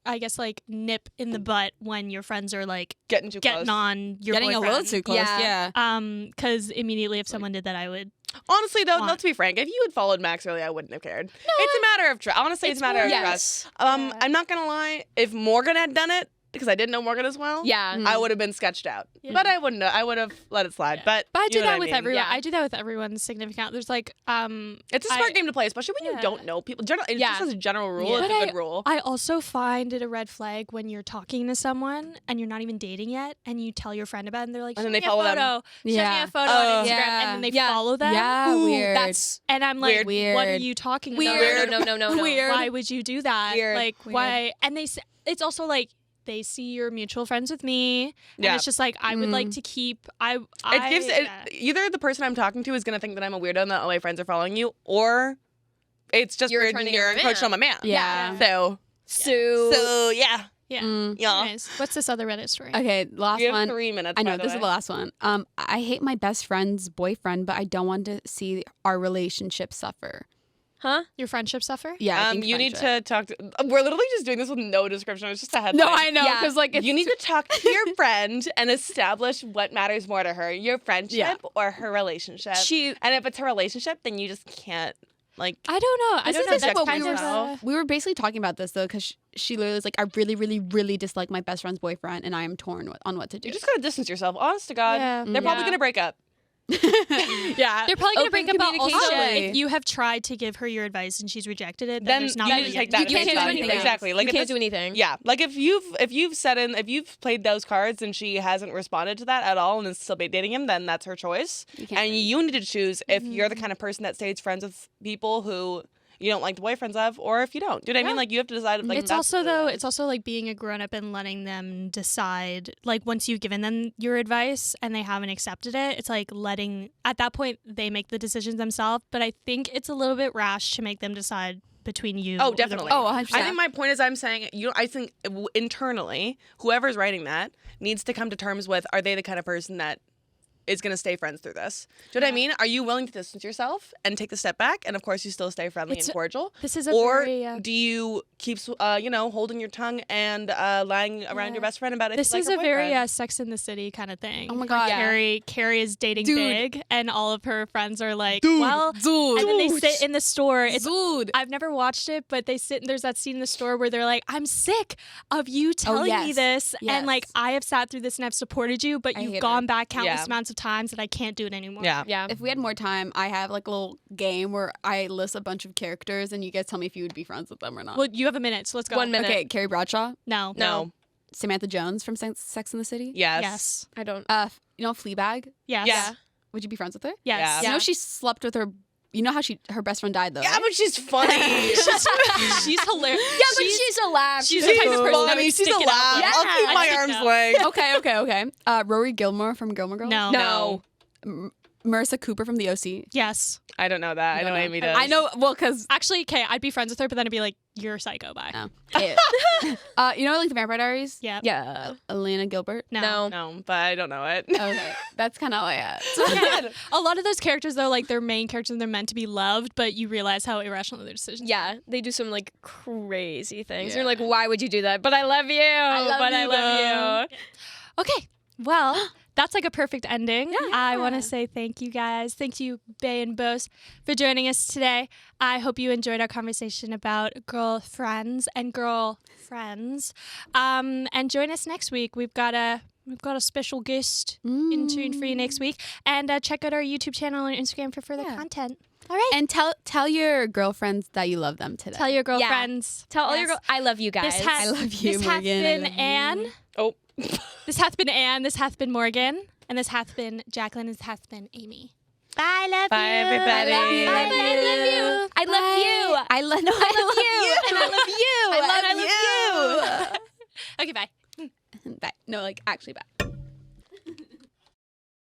I guess like nip in the butt when your friends are like getting too getting close. on your Getting a boyfriend. little too close. Yeah. Yeah. Because immediately if someone did that, I would. Honestly, though, Want. let's be frank. If you had followed Max early, I wouldn't have cared. It's a matter of trust. Honestly, it's a matter of more- trust. Yes. Yeah. I'm not gonna lie. If Morgan had done it, because I didn't know Morgan as well, Yeah. I would have been sketched out. Yeah. But I wouldn't. I would have let it slide. Yeah. But I you do know that what with mean. everyone. Yeah. I do that with everyone's significant. There's like It's a smart I- game to play, especially when Yeah. you don't know people. It Yeah. just as a general rule, Yeah. it's But a good rule. I also find it a red flag when you're talking to someone and you're not even dating yet, and you tell your friend about it, and they're like, And then "Send they me a follow them. photo. Send me Yeah. a photo Oh. on Instagram," Yeah. and then they Yeah. follow them. Yeah, Ooh, weird. That's And I'm like, Weird. what are Weird. you talking Weird. about? no. Weird. Why would you do that? Weird. Like, Weird. why? And it's also like they see you're mutual friends with me, and Yeah. it's just like I would like to keep. It either the person I'm talking to is gonna think that I'm a weirdo and that all my friends are following you, or it's just You're weird and turning you're him a encroaching on my man. Yeah. So yeah. Yeah. Yeah. Anyways, what's this other Reddit story? Okay, last You have one. 3 minutes. I by know the this way. is the last one. I hate my best friend's boyfriend, but I don't want to see our relationship suffer. Huh? Your friendship suffer? Yeah, I think You need friendship. to talk to. We're literally just doing this with no description. It's just a headline. No, I know Yeah. because like it's You need to talk to your friend and establish what matters more to her: your friendship Yeah. or her relationship. She And if it's a relationship, then you just can't like. I don't know. I This don't is know. just That's what kind we of. were. We were basically talking about this though, because she literally was like, I really, really, really dislike my best friend's boyfriend, and I am torn on what to do. You just gotta distance yourself. Honest to God, Yeah. they're probably Yeah. gonna break up. yeah, They're probably gonna Open break up, but also communication. if you have tried to give her your advice and she's rejected it, then Then there's not you really need to a- take that. You at can't face do value. anything. Exactly. Like you if can't it's- do anything. Yeah, like if you've played those cards and she hasn't responded to that at all and is still dating him, then that's her choice. You can't And do you need to choose if you're the kind of person that stays friends with people who you don't like the boyfriends of, or if you don't. Do you know what I mean? Like you have to decide. If, like It's that's also what it though, is. it's also like being a grown up and letting them decide. Like once you've given them your advice and they haven't accepted it, it's like letting at that point they make the decisions themselves. But I think it's a little bit rash to make them decide between you. Oh, or the definitely. Oh, boyfriend. 100%. I think my point is I'm saying I think internally whoever's writing that needs to come to terms with, are they the kind of person that is going to stay friends through this? Do you know what I mean? Are you willing to distance yourself and take the step back, and of course you still stay friendly It's and cordial? This is a Or very. do you keep holding your tongue and lying around your best friend about it? This is a very Sex in the City kind of thing. Oh my God. Carrie is dating Dude. big, and all of her friends are like, well, dude, and then they sit in the store. It's dude. I've never watched it, but they sit. There's that scene in the store where they're like, "I'm sick of you telling me yes. this, Yes. and like I have sat through this and I've supported you, but I you've hate gone her. back countless Yeah. amounts of times that I can't do it anymore." Yeah. Yeah. If we had more time, I have like a little game where I list a bunch of characters, and you guys tell me if you would be friends with them or not. Well, you have a minute, so let's go. 1 minute. Okay, Carrie Bradshaw, No. No. Samantha Jones from Sex and the City. Yes. Yes. I don't. You know Fleabag. Yes. Yeah. Would you be friends with her? Yes. Yeah. You know she slept with her. You know how her best friend died though. Yeah, right? but she's funny. She's hilarious. Yeah, but she's a laugh. she's She's the type of person that funny. would She's stick it out allowed. with. I'll keep I'd my stick it arms out. length. okay. Rory Gilmore from Gilmore Girls. No. No. Marissa Cooper from The OC. Yes. I don't know that. I know Amy does. I know. Well, because Actually, okay, I'd be friends with her, but then I'd be like, "You're a psycho." Bye. no. You know, like the Vampire Diaries. Yeah. Yeah. Elena Gilbert. No. No, but I don't know it. Okay, that's kind of all I had. Good. A lot of those characters, though, like they're main characters and they're meant to be loved, but you realize how irrational their decisions. Yeah, they do some like crazy things. Yeah. You're like, why would you do that? But I love you. I love you. Okay. Well, that's like a perfect ending. I want to say thank you guys. Thank you, Bay and Bose, for joining us today. I hope you enjoyed our conversation about girlfriends and girlfriends. And join us next week. We've got a special guest in tune for you next week. And check out our YouTube channel and Instagram for further content. All right. And tell your girlfriends that you love them today. Tell your girlfriends. Tell all your Yes. girls, I love you guys. I love you, This Morgan. hath been Anne. Oh. This hath been Anne. This hath been Morgan. And this hath been Jacqueline. This hath been Amy. Bye, love Bye, you. everybody. I love you. Bye, bye, I love you. I love you. I love you. And I love you. I love you. Okay, bye. Bye. No, like actually bye.